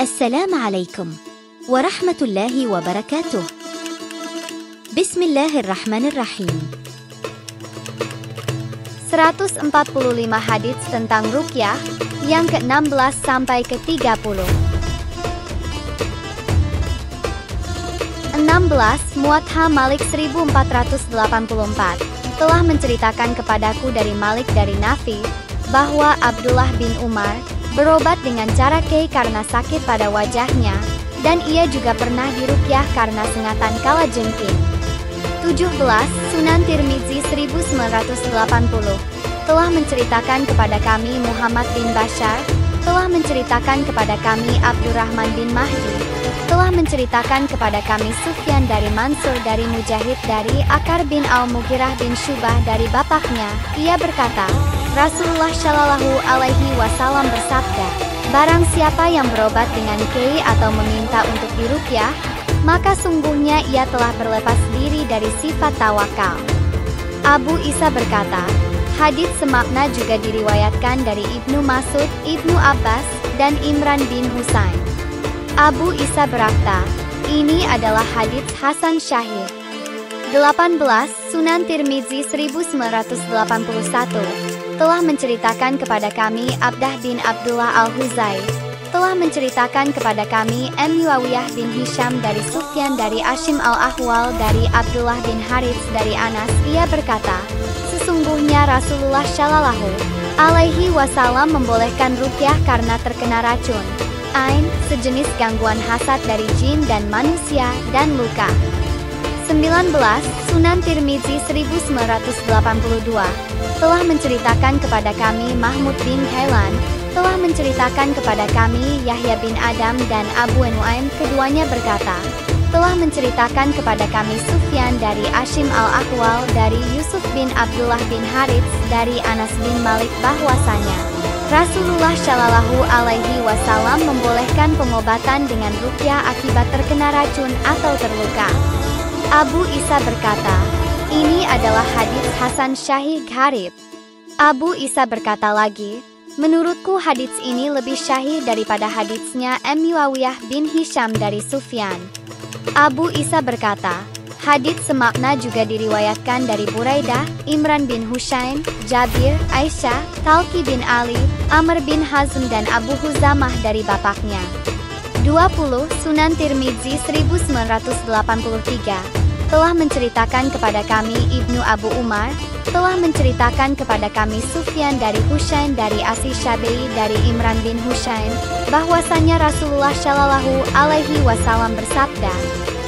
Assalamualaikum warahmatullahi wabarakatuh. Bismillahirrahmanirrahim. 145 hadits tentang ruqyah yang ke-16 sampai ke-30. 16. Muwatta Malik 1484 telah menceritakan kepadaku dari Malik dari Nafi bahwa Abdullah bin Umar berobat dengan cara kei karena sakit pada wajahnya, dan ia juga pernah diruqyah karena sengatan kala jengking. 17. Sunan Tirmizi 1980 telah menceritakan kepada kami Muhammad bin Bashar, telah menceritakan kepada kami Abdurrahman bin Mahdi, telah menceritakan kepada kami Sufyan dari Mansur dari Mujahid dari Akar bin Al-Mughirah bin Syubah dari bapaknya. Ia berkata, Rasulullah Shallallahu Alaihi Wasallam bersabda, barang siapa yang berobat dengan kei atau meminta untuk diruqyah, maka sungguhnya ia telah berlepas diri dari sifat tawakal. Abu Isa berkata, hadits semakna juga diriwayatkan dari Ibnu Mas'ud, Ibnu Abbas, dan Imran bin Husain. Abu Isa berkata, ini adalah hadits Hasan Syahih. 18. Sunan Tirmizi 1981 telah menceritakan kepada kami Abdah bin Abdullah Al-Huzai, telah menceritakan kepada kami Muawiyah bin Hisham dari Sufyan dari Ashim Al-Ahwal dari Abdullah bin Harits dari Anas. Ia berkata, sesungguhnya Rasulullah Shallallahu Alaihi Wasallam membolehkan ruqyah karena terkena racun, ain, sejenis gangguan hasad dari jin dan manusia, dan luka. 19. Sunan Tirmizi 1982 telah menceritakan kepada kami Mahmud bin Hailan, telah menceritakan kepada kami Yahya bin Adam dan Abu Nuaim, keduanya berkata, telah menceritakan kepada kami Sufyan dari Ashim Al-Ahwal dari Yusuf bin Abdullah bin Harits dari Anas bin Malik bahwasanya Rasulullah Shallallahu Alaihi Wasallam membolehkan pengobatan dengan ruqyah akibat terkena racun atau terluka. Abu Isa berkata, ini adalah hadits Hasan Syahih Gharib. Abu Isa berkata lagi, menurutku hadits ini lebih syahih daripada haditsnya Muawiyah bin Hisham dari Sufyan. Abu Isa berkata, hadits semakna juga diriwayatkan dari Buraidah, Imran bin Husain, Jabir, Aisyah, Talqi bin Ali, Amr bin Hazm dan Abu Huzamah dari bapaknya. 20. Sunan Tirmizi 1983 telah menceritakan kepada kami Ibnu Abu Umar, telah menceritakan kepada kami Sufyan dari Husain dari Asi Syabai dari Imran bin Husain, bahwasanya Rasulullah Shallallahu Alaihi Wasallam bersabda,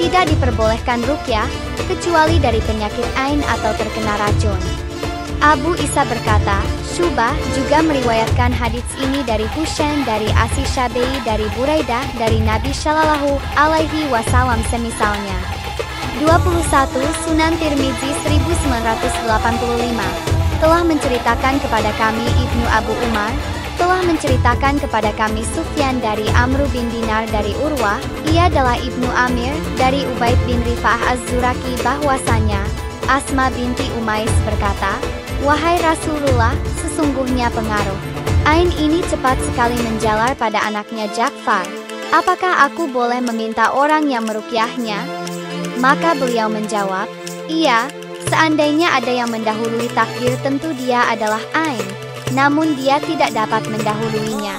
tidak diperbolehkan ruqyah kecuali dari penyakit ain atau terkena racun. Abu Isa berkata, Syubah juga meriwayatkan hadits ini dari Husain dari Asi Syabai dari Buraidah dari Nabi Shallallahu Alaihi Wasallam semisalnya. 21. Sunan Tirmizi 1985 telah menceritakan kepada kami Ibnu Abu Umar, telah menceritakan kepada kami Sufyan dari Amr bin Dinar dari Urwah, ia adalah Ibnu Amir dari Ubaid bin Rifa'ah Az-Zuraki bahwasanya Asma binti Umais berkata, wahai Rasulullah, sesungguhnya pengaruh ain ini cepat sekali menjalar pada anaknya Ja'far. Apakah aku boleh meminta orang yang meruqyahnya? Maka beliau menjawab, iya, seandainya ada yang mendahului takdir tentu dia adalah ain, namun dia tidak dapat mendahuluinya.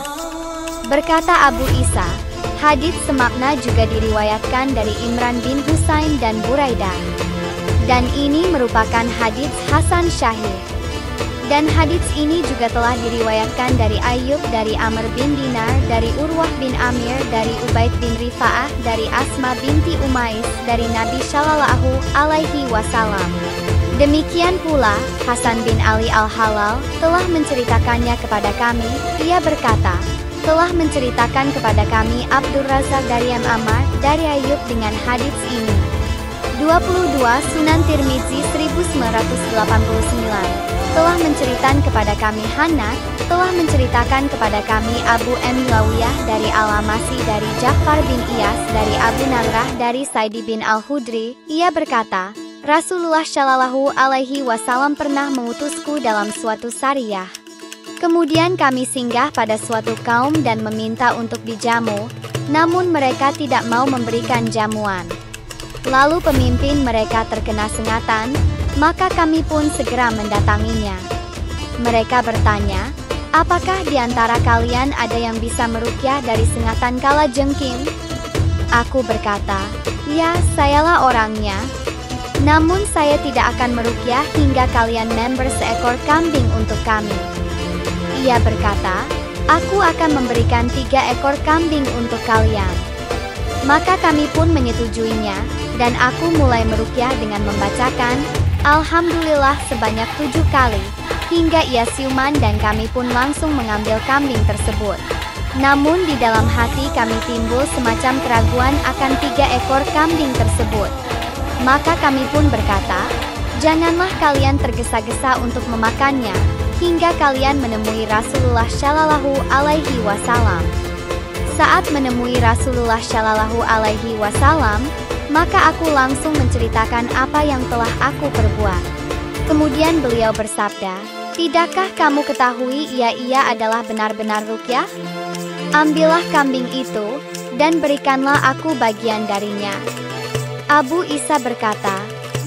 Berkata Abu Isa, hadits semakna juga diriwayatkan dari Imran bin Husain dan Buraidah, dan ini merupakan hadits Hasan Syahih. Dan hadits ini juga telah diriwayatkan dari Ayyub dari Amr bin Dinar dari Urwah bin Amir dari Ubaid bin Rifa'ah dari Asma binti Umais dari Nabi Shallallahu Alaihi Wasallam. Demikian pula Hasan bin Ali Al-Halal telah menceritakannya kepada kami. Ia berkata, telah menceritakan kepada kami Abdur Razak dari Ammar dari Ayyub dengan hadits ini. 22. Sunan Tirmizi 1989 telah menceritakan kepada kami Hanad, telah menceritakan kepada kami Abu Muawiyah dari Al-Amasi dari Ja'far bin Iyas dari Abu Namrah dari Saidi bin Al-Hudri. Ia berkata, Rasulullah Shallallahu Alaihi Wasallam pernah mengutusku dalam suatu sariyah. Kemudian kami singgah pada suatu kaum dan meminta untuk dijamu, namun mereka tidak mau memberikan jamuan. Lalu pemimpin mereka terkena sengatan, maka kami pun segera mendatanginya. Mereka bertanya, apakah di antara kalian ada yang bisa meruqyah dari sengatan kalajengking? Aku berkata, ya, sayalah orangnya. Namun saya tidak akan meruqyah hingga kalian member seekor kambing untuk kami. Ia berkata, aku akan memberikan 3 ekor kambing untuk kalian. Maka kami pun menyetujuinya, dan aku mulai meruqyah dengan membacakan, Alhamdulillah sebanyak 7 kali, hingga ia siuman dan kami pun langsung mengambil kambing tersebut. Namun di dalam hati kami timbul semacam keraguan akan 3 ekor kambing tersebut. Maka kami pun berkata, janganlah kalian tergesa-gesa untuk memakannya, hingga kalian menemui Rasulullah Shallallahu Alaihi Wasallam. Saat menemui Rasulullah Shallallahu Alaihi Wasallam, maka aku langsung menceritakan apa yang telah aku perbuat. Kemudian beliau bersabda, tidakkah kamu ketahui ia adalah benar-benar ruqyah? Ambillah kambing itu, dan berikanlah aku bagian darinya. Abu Isa berkata,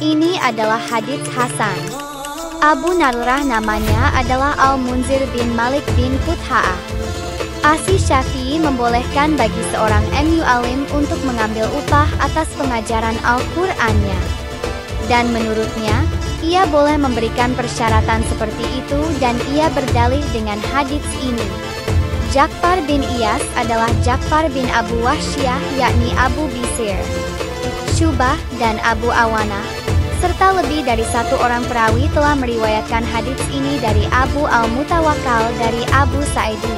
ini adalah hadits Hasan. Abu Narurah namanya adalah Al-Munzir bin Malik bin Qutha'ah. Asy Syafi'i membolehkan bagi seorang alim untuk mengambil upah atas pengajaran Al-Qur'annya. Dan menurutnya, ia boleh memberikan persyaratan seperti itu dan ia berdalih dengan hadits ini. Ja'far bin Iyas adalah Ja'far bin Abu Wahsyah yakni Abu Bisir, Syubah dan Abu Awanah, serta lebih dari 1 orang perawi telah meriwayatkan hadits ini dari Abu Al-Mutawakkal dari Abu Sa'idi.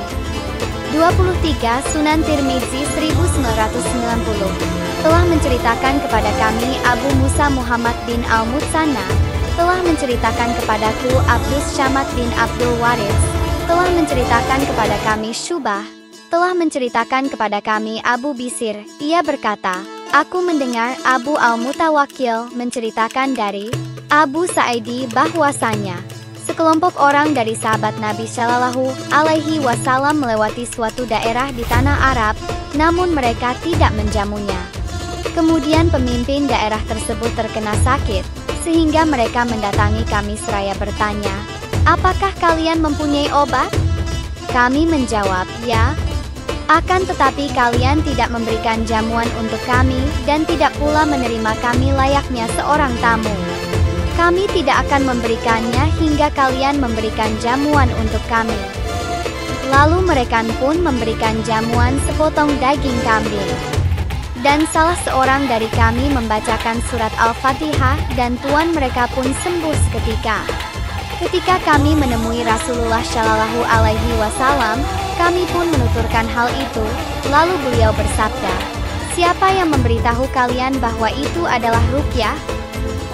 23 Sunan Tirmizi 1990 telah menceritakan kepada kami Abu Musa Muhammad bin Al-Mutsanna, telah menceritakan kepadaku Abdus Syamad bin Abdul Waris, telah menceritakan kepada kami Syubah, telah menceritakan kepada kami Abu Bisir. Ia berkata, aku mendengar Abu Al-Mutawakkil menceritakan dari Abu Sa'idi bahwasanya sekelompok orang dari sahabat Nabi Shallallahu Alaihi Wasallam melewati suatu daerah di tanah Arab, namun mereka tidak menjamunya. Kemudian pemimpin daerah tersebut terkena sakit, sehingga mereka mendatangi kami seraya bertanya, apakah kalian mempunyai obat? Kami menjawab, ya. Akan tetapi kalian tidak memberikan jamuan untuk kami dan tidak pula menerima kami layaknya seorang tamu. Kami tidak akan memberikannya hingga kalian memberikan jamuan untuk kami. Lalu mereka pun memberikan jamuan sepotong daging kambing. Dan salah seorang dari kami membacakan surat Al-Fatihah dan tuan mereka pun sembuh seketika. Ketika kami menemui Rasulullah Shallallahu Alaihi Wasallam, kami pun menuturkan hal itu, lalu beliau bersabda, siapa yang memberitahu kalian bahwa itu adalah ruqyah?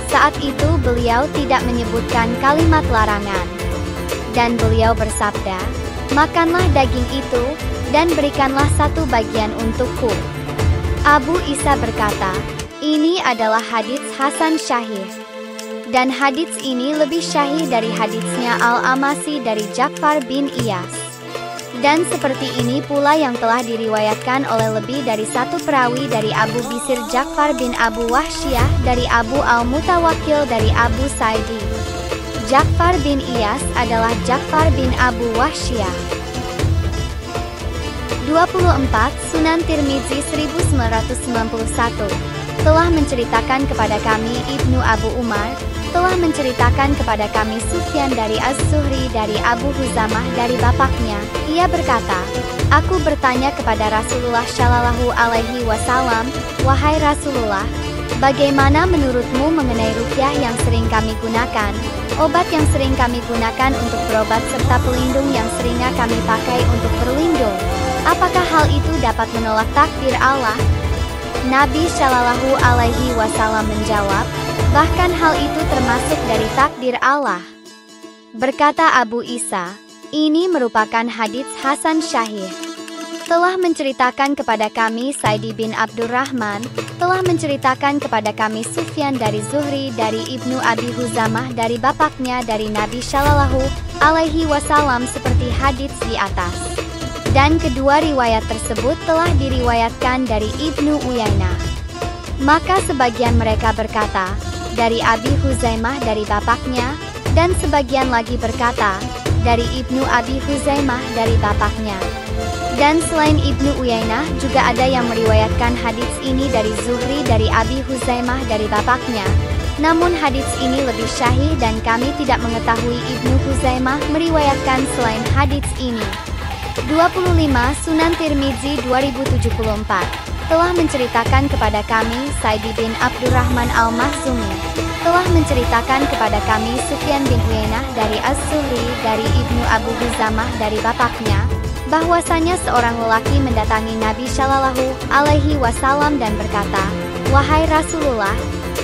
Saat itu beliau tidak menyebutkan kalimat larangan. Dan beliau bersabda, makanlah daging itu, dan berikanlah 1 bagian untukku. Abu Isa berkata, ini adalah hadits Hasan Syahih. Dan hadits ini lebih syahih dari haditsnya Al-Amasi dari Ja'far bin Iyas. Dan seperti ini pula yang telah diriwayatkan oleh lebih dari 1 perawi dari Abu Bisir Ja'far bin Abu Wahsyah dari Abu Al-Mutawakkil dari Abu Sa'idi. Ja'far bin Iyas adalah Ja'far bin Abu Wahsyah. 24 Sunan Tirmizi 1991 telah menceritakan kepada kami Ibnu Abu Umar, telah menceritakan kepada kami Sufyan dari Az-Zuhri dari Abu Huzamah dari bapaknya. Ia berkata, aku bertanya kepada Rasulullah Shallallahu Alaihi Wasallam, wahai Rasulullah, bagaimana menurutmu mengenai ruqyah yang sering kami gunakan, obat yang sering kami gunakan untuk berobat serta pelindung yang seringnya kami pakai untuk berlindung? Apakah hal itu dapat menolak takdir Allah? Nabi Shallallahu Alaihi Wasallam menjawab, bahkan hal itu termasuk dari takdir Allah. Berkata Abu Isa, ini merupakan hadits Hasan Syahih. telah menceritakan kepada kami Saidi bin Abdurrahman, telah menceritakan kepada kami Sufyan dari Zuhri dari Ibnu Abi Huzamah dari bapaknya dari Nabi Shallallahu Alaihi Wasallam seperti hadits di atas. Dan kedua riwayat tersebut telah diriwayatkan dari Ibnu Uyainah. Maka sebagian mereka berkata, dari Abi Huzaimah dari bapaknya, dan sebagian lagi berkata, dari Ibnu Abi Huzaimah dari bapaknya. Dan selain Ibnu Uyainah juga ada yang meriwayatkan hadits ini dari Zuhri dari Abi Huzaimah dari bapaknya. Namun hadits ini lebih syahih dan kami tidak mengetahui Ibnu Huzaimah meriwayatkan selain hadits ini. 25 Sunan Tirmizi 2074 telah menceritakan kepada kami Saidi bin Abdurrahman Al-Mahzumi, telah menceritakan kepada kami Sufyan bin Uyainah dari Az-Zuhri dari Ibnu Abu Huzamah dari bapaknya, bahwasanya seorang lelaki mendatangi Nabi Shallallahu Alaihi Wasallam dan berkata, "Wahai Rasulullah,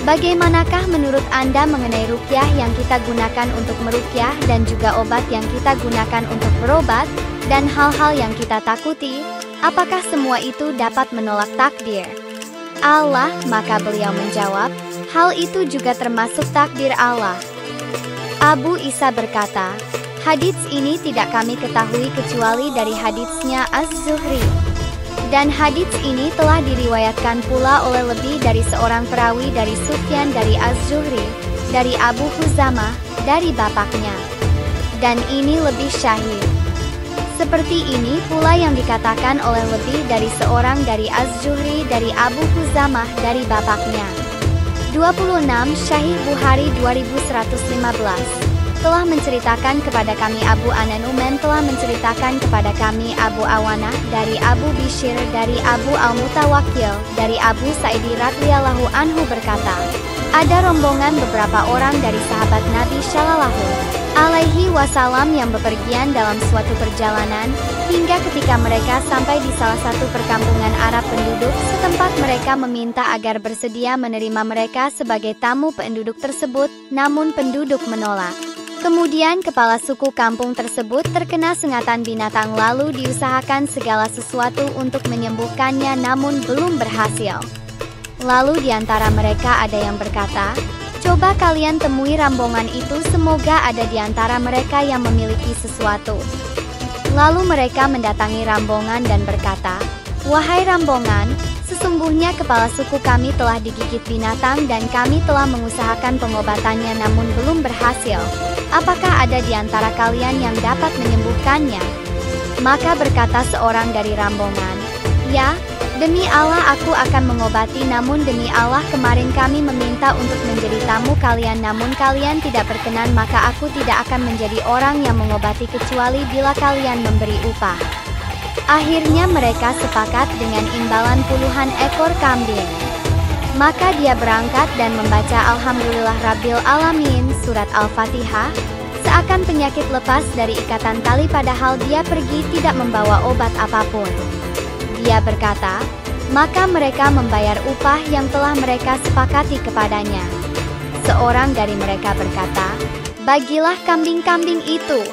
bagaimanakah menurut Anda mengenai ruqyah yang kita gunakan untuk meruqyah dan juga obat yang kita gunakan untuk berobat, dan hal-hal yang kita takuti? Apakah semua itu dapat menolak takdir Allah?" Maka beliau menjawab, hal itu juga termasuk takdir Allah. Abu Isa berkata, hadits ini tidak kami ketahui kecuali dari haditsnya Az-Zuhri. Dan hadits ini telah diriwayatkan pula oleh lebih dari seorang perawi dari Sufyan dari Az-Zuhri, dari Abu Huzamah, dari bapaknya. Dan ini lebih syahih. Seperti ini pula yang dikatakan oleh lebih dari seorang dari Az-Zuhri dari Abu Huzamah dari bapaknya. 26 Syahih Bukhari 2115 telah menceritakan kepada kami Abu Ananuman telah menceritakan kepada kami Abu Awanah dari Abu Bishr dari Abu Al-Mutawakkil dari Abu Sa'idi radhiyallahu anhu berkata, ada rombongan beberapa orang dari sahabat Nabi Shallallahu Alaihi Wasallam yang bepergian dalam suatu perjalanan, hingga ketika mereka sampai di salah satu perkampungan Arab penduduk setempat, mereka meminta agar bersedia menerima mereka sebagai tamu penduduk tersebut, namun penduduk menolak. Kemudian kepala suku kampung tersebut terkena sengatan binatang lalu diusahakan segala sesuatu untuk menyembuhkannya namun belum berhasil. Lalu di antara mereka ada yang berkata, coba kalian temui rombongan itu, semoga ada di antara mereka yang memiliki sesuatu. Lalu mereka mendatangi rombongan dan berkata, wahai rombongan, sesungguhnya kepala suku kami telah digigit binatang dan kami telah mengusahakan pengobatannya namun belum berhasil. Apakah ada di antara kalian yang dapat menyembuhkannya? Maka berkata seorang dari rombongan, ya, demi Allah aku akan mengobati, namun demi Allah kemarin kami meminta untuk menjadi tamu kalian namun kalian tidak berkenan, maka aku tidak akan menjadi orang yang mengobati kecuali bila kalian memberi upah. Akhirnya mereka sepakat dengan imbalan puluhan ekor kambing. Maka dia berangkat dan membaca Alhamdulillah Rabbil Alamin surat Al-Fatihah, seakan penyakit lepas dari ikatan tali padahal dia pergi tidak membawa obat apapun. Dia berkata, maka mereka membayar upah yang telah mereka sepakati kepadanya. Seorang dari mereka berkata, bagilah kambing-kambing itu.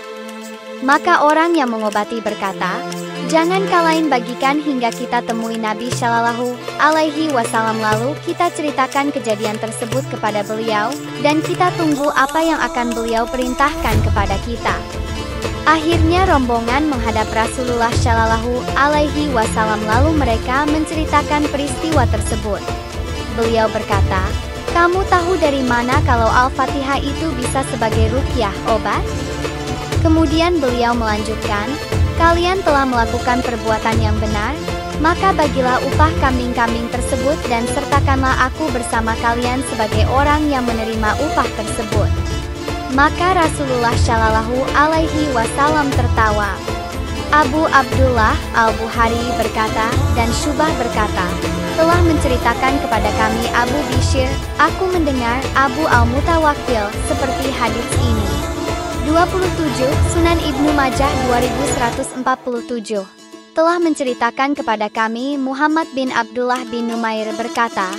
Maka orang yang mengobati berkata, jangan kalian bagikan hingga kita temui Nabi Shallallahu Alaihi Wasallam lalu kita ceritakan kejadian tersebut kepada beliau, dan kita tunggu apa yang akan beliau perintahkan kepada kita. Akhirnya rombongan menghadap Rasulullah Shallallahu Alaihi Wasallam lalu mereka menceritakan peristiwa tersebut. Beliau berkata, kamu tahu dari mana kalau Al-Fatihah itu bisa sebagai ruqyah obat? Kemudian beliau melanjutkan, kalian telah melakukan perbuatan yang benar, maka bagilah upah kambing-kambing tersebut dan sertakanlah aku bersama kalian sebagai orang yang menerima upah tersebut. Maka Rasulullah Shallallahu Alaihi Wasallam tertawa. Abu Abdullah Al-Bukhari berkata, dan Syubah berkata, telah menceritakan kepada kami Abu Bishr, aku mendengar Abu Al-Mutawakkil seperti hadits ini. 27 Sunan Ibnu Majah 2147 telah menceritakan kepada kami Muhammad bin Abdullah bin Numair berkata,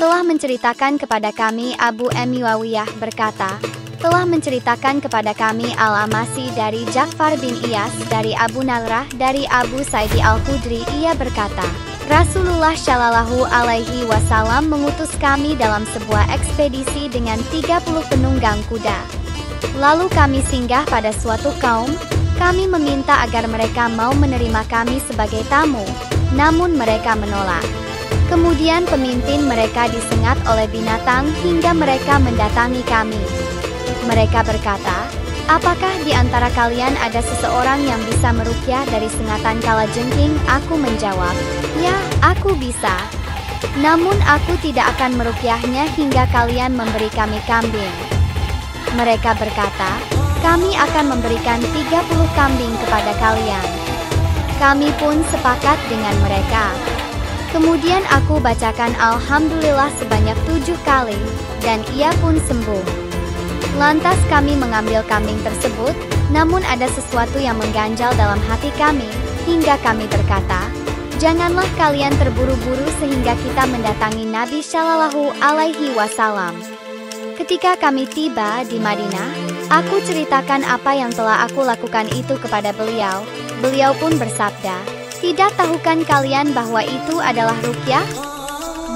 telah menceritakan kepada kami Abu Muawiyah berkata, telah menceritakan kepada kami Al-Amasi dari Ja'far bin Iyas, dari Abu Nalrah, dari Abu Sa'idi Al-Khudri. Ia berkata, Rasulullah Shallallahu Alaihi Wasallam mengutus kami dalam sebuah ekspedisi dengan 30 penunggang kuda. Lalu kami singgah pada suatu kaum. Kami meminta agar mereka mau menerima kami sebagai tamu, namun mereka menolak. Kemudian pemimpin mereka disengat oleh binatang hingga mereka mendatangi kami. Mereka berkata, apakah di antara kalian ada seseorang yang bisa meruqyah dari sengatan kalajengking? Aku menjawab, ya, aku bisa. Namun aku tidak akan meruqyahnya hingga kalian memberi kami kambing. Mereka berkata, kami akan memberikan 30 kambing kepada kalian. Kami pun sepakat dengan mereka. Kemudian aku bacakan Alhamdulillah sebanyak 7 kali, dan ia pun sembuh. Lantas kami mengambil kambing tersebut, namun ada sesuatu yang mengganjal dalam hati kami, hingga kami berkata, janganlah kalian terburu-buru sehingga kita mendatangi Nabi Shallallahu Alaihi Wasallam. Ketika kami tiba di Madinah, aku ceritakan apa yang telah aku lakukan itu kepada beliau. Beliau pun bersabda, tidak tahukan kalian bahwa itu adalah ruqyah?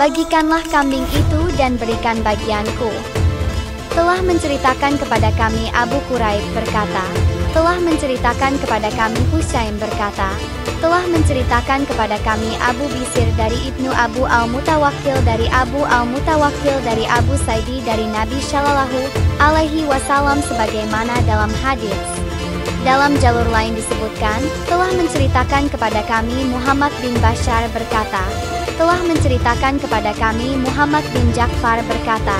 Bagikanlah kambing itu dan berikan bagianku. Telah menceritakan kepada kami Abu Quraib berkata, telah menceritakan kepada kami Hushaim berkata, telah menceritakan kepada kami Abu Bisir dari Ibnu Abu Al-Mutawakkil dari Abu Al-Mutawakkil dari Abu Sa'idi dari Nabi Shallallahu Alaihi Wasallam sebagaimana dalam hadis. Dalam jalur lain disebutkan, telah menceritakan kepada kami Muhammad bin Bashar berkata, telah menceritakan kepada kami Muhammad bin Ja'far berkata,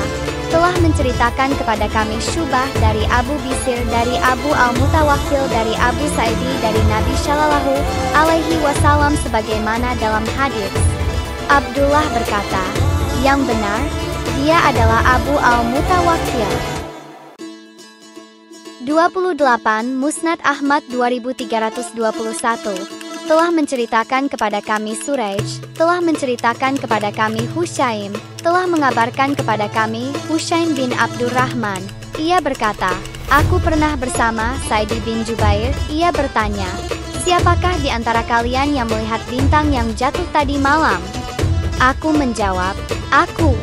telah menceritakan kepada kami Syubah dari Abu Bisir dari Abu Al-Mutawakkil dari Abu Sa'idi dari Nabi Shallallahu Alaihi Wasallam sebagaimana dalam hadis. Abdullah berkata, yang benar, dia adalah Abu Al-Mutawakkil. 28 Musnad Ahmad 2321 telah menceritakan kepada kami Suraij, telah menceritakan kepada kami Hushaim, telah mengabarkan kepada kami Hushaim bin Abdurrahman. Ia berkata, aku pernah bersama Sa'id bin Jubair. Ia bertanya, siapakah di antara kalian yang melihat bintang yang jatuh tadi malam? Aku menjawab, aku.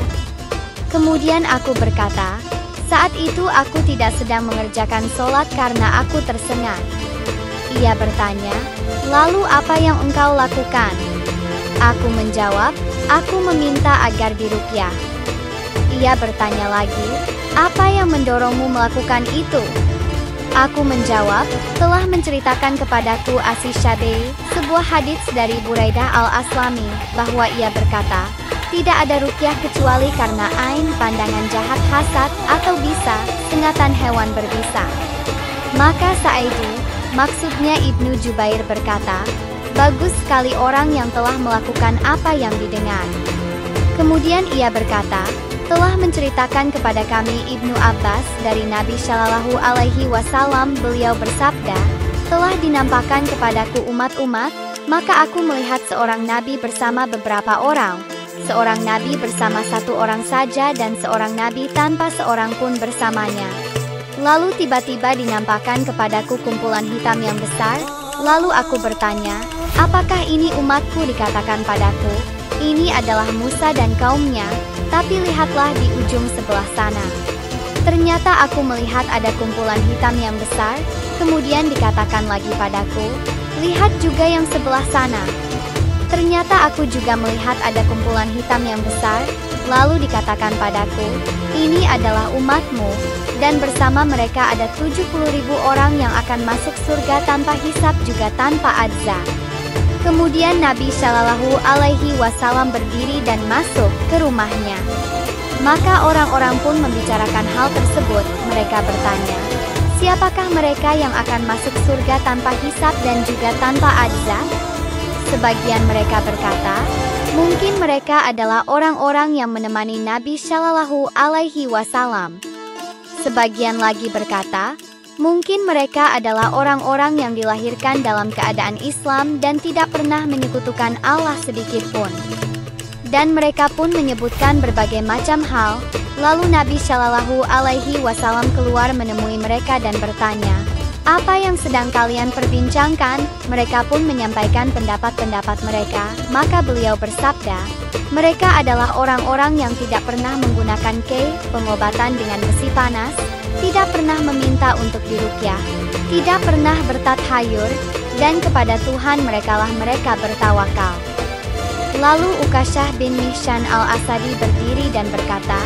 Kemudian aku berkata, saat itu aku tidak sedang mengerjakan sholat karena aku tersengat. Ia bertanya, lalu apa yang engkau lakukan? Aku menjawab, aku meminta agar diruqyah. Ia bertanya lagi, apa yang mendorongmu melakukan itu? Aku menjawab, telah menceritakan kepadaku Asy-Syafi'i, sebuah hadits dari Buraidah Al-Aslami, bahwa ia berkata, tidak ada ruqyah kecuali karena ain, pandangan jahat, hasad, atau bisa, sengatan hewan berbisa. Maka Sa'idi, maksudnya Ibnu Jubair berkata, bagus sekali orang yang telah melakukan apa yang didengar. Kemudian ia berkata, telah menceritakan kepada kami Ibnu Abbas dari Nabi Shallallahu Alaihi Wasallam. Beliau bersabda, telah dinampakkan kepadaku umat-umat, maka aku melihat seorang nabi bersama beberapa orang, seorang nabi bersama satu orang saja dan seorang nabi tanpa seorang pun bersamanya. Lalu tiba-tiba dinampakkan kepadaku kumpulan hitam yang besar. Lalu aku bertanya, apakah ini umatku? Dikatakan padaku, ini adalah Musa dan kaumnya, tapi lihatlah di ujung sebelah sana. Ternyata aku melihat ada kumpulan hitam yang besar. Kemudian dikatakan lagi padaku, lihat juga yang sebelah sana. Ternyata aku juga melihat ada kumpulan hitam yang besar. Lalu dikatakan padaku, ini adalah umatmu, dan bersama mereka ada 70.000 orang yang akan masuk surga tanpa hisab juga tanpa adzab. Kemudian Nabi Shallallahu Alaihi Wasallam berdiri dan masuk ke rumahnya. Maka orang-orang pun membicarakan hal tersebut. Mereka bertanya, siapakah mereka yang akan masuk surga tanpa hisab dan juga tanpa adzab? Sebagian mereka berkata, mungkin mereka adalah orang-orang yang menemani Nabi Shallallahu Alaihi Wasallam. Sebagian lagi berkata, mungkin mereka adalah orang-orang yang dilahirkan dalam keadaan Islam dan tidak pernah menyekutukan Allah sedikit pun. Dan mereka pun menyebutkan berbagai macam hal. Lalu Nabi Shallallahu Alaihi Wasallam keluar menemui mereka dan bertanya, "Apa yang sedang kalian perbincangkan?" Mereka pun menyampaikan pendapat-pendapat mereka. Maka beliau bersabda, "Mereka adalah orang-orang yang tidak pernah menggunakan pengobatan dengan besi panas, tidak pernah meminta untuk diruqyah, tidak pernah bertathayur, dan kepada Tuhan merekalah mereka bertawakal." Lalu Ukasyah bin Mihsan al-Asadi berdiri dan berkata,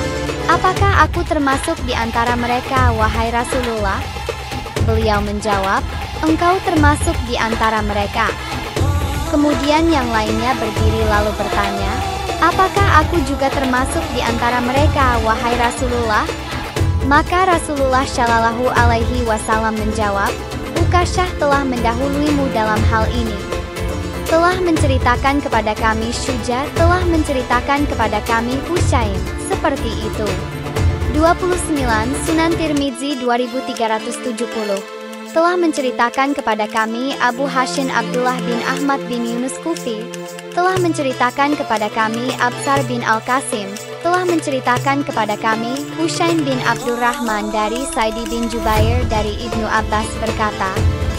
"Apakah aku termasuk di antara mereka, wahai Rasulullah?" Beliau menjawab, "Engkau termasuk di antara mereka." Kemudian yang lainnya berdiri lalu bertanya, "Apakah aku juga termasuk di antara mereka, wahai Rasulullah?" Maka Rasulullah Shallallahu Alaihi Wasallam menjawab, "Ukasyah telah mendahuluimu dalam hal ini. Telah menceritakan kepada kami Syuja, telah menceritakan kepada kami Husain." Seperti itu. 29 Sunan Tirmizi 2370. Telah menceritakan kepada kami Abu Hashim Abdullah bin Ahmad bin Yunus Kufi. Telah menceritakan kepada kami Absar bin Al-Qasim. Telah menceritakan kepada kami Husain bin Abdurrahman dari Saidi bin Jubair dari Ibnu Abbas berkata,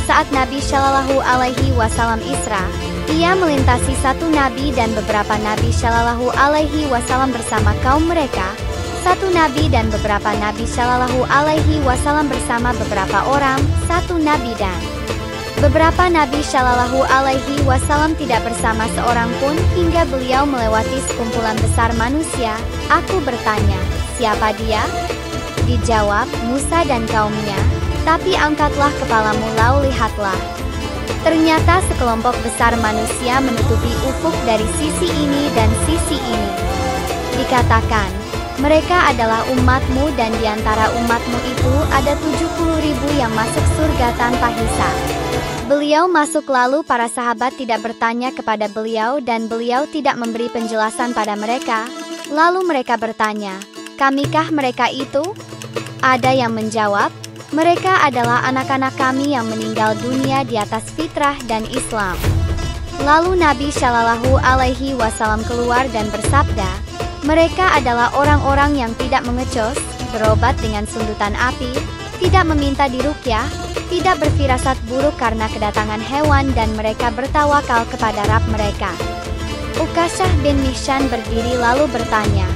saat Nabi Shallallahu Alaihi Wasallam Isra, ia melintasi satu nabi dan beberapa nabi Shallallahu Alaihi Wasallam bersama kaum mereka. Satu nabi dan beberapa nabi Shallallahu Alaihi Wasallam bersama beberapa orang. Satu nabi dan beberapa nabi Shallallahu Alaihi Wasallam tidak bersama seorang pun hingga beliau melewati sekumpulan besar manusia. Aku bertanya, siapa dia? Dijawab, Musa dan kaumnya. Tapi angkatlah kepalamu lalu lihatlah. Ternyata sekelompok besar manusia menutupi ufuk dari sisi ini dan sisi ini. Dikatakan, mereka adalah umatmu dan diantara umatmu itu ada 70.000 yang masuk surga tanpa hisab. Beliau masuk lalu para sahabat tidak bertanya kepada beliau dan beliau tidak memberi penjelasan pada mereka. Lalu mereka bertanya, kamikah mereka itu? Ada yang menjawab, mereka adalah anak-anak kami yang meninggal dunia di atas fitrah dan Islam. Lalu Nabi Shallallahu Alaihi Wasallam keluar dan bersabda, mereka adalah orang-orang yang tidak mengecos, berobat dengan sundutan api, tidak meminta diruqyah, tidak berfirasat buruk karena kedatangan hewan dan mereka bertawakal kepada Rabb mereka. Ukasyah bin Mihsan berdiri lalu bertanya,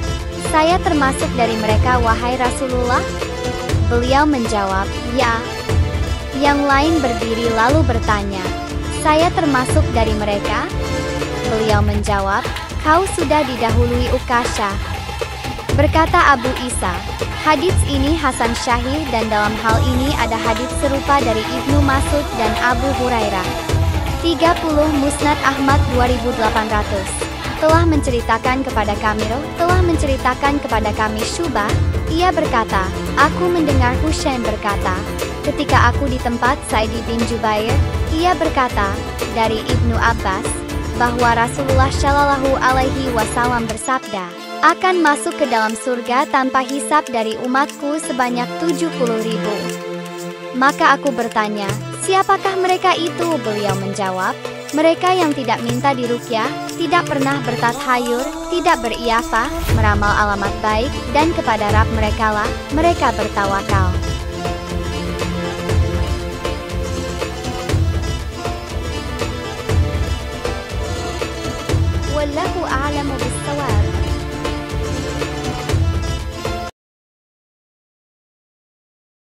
saya termasuk dari mereka wahai Rasulullah? Beliau menjawab, ya. Yang lain berdiri lalu bertanya, saya termasuk dari mereka? Beliau menjawab, kau sudah didahului Ukasyah. Berkata Abu Isa, hadits ini Hasan Syahih dan dalam hal ini ada hadits serupa dari Ibnu Mas'ud dan Abu Hurairah. 30 Musnad Ahmad 2800. Telah menceritakan kepada kami telah menceritakan kepada kami Syubah, ia berkata, aku mendengar Husain berkata, ketika aku di tempat Saidi bin Jubair, ia berkata, dari Ibnu Abbas, bahwa Rasulullah Shallallahu Alaihi Wasallam bersabda, akan masuk ke dalam surga tanpa hisab dari umatku sebanyak 70.000. Maka aku bertanya, siapakah mereka itu? Beliau menjawab, mereka yang tidak minta diruqyah, tidak pernah bertathayur, tidak beriafah, meramal alamat baik, dan kepada Rabb merekalah mereka bertawakal.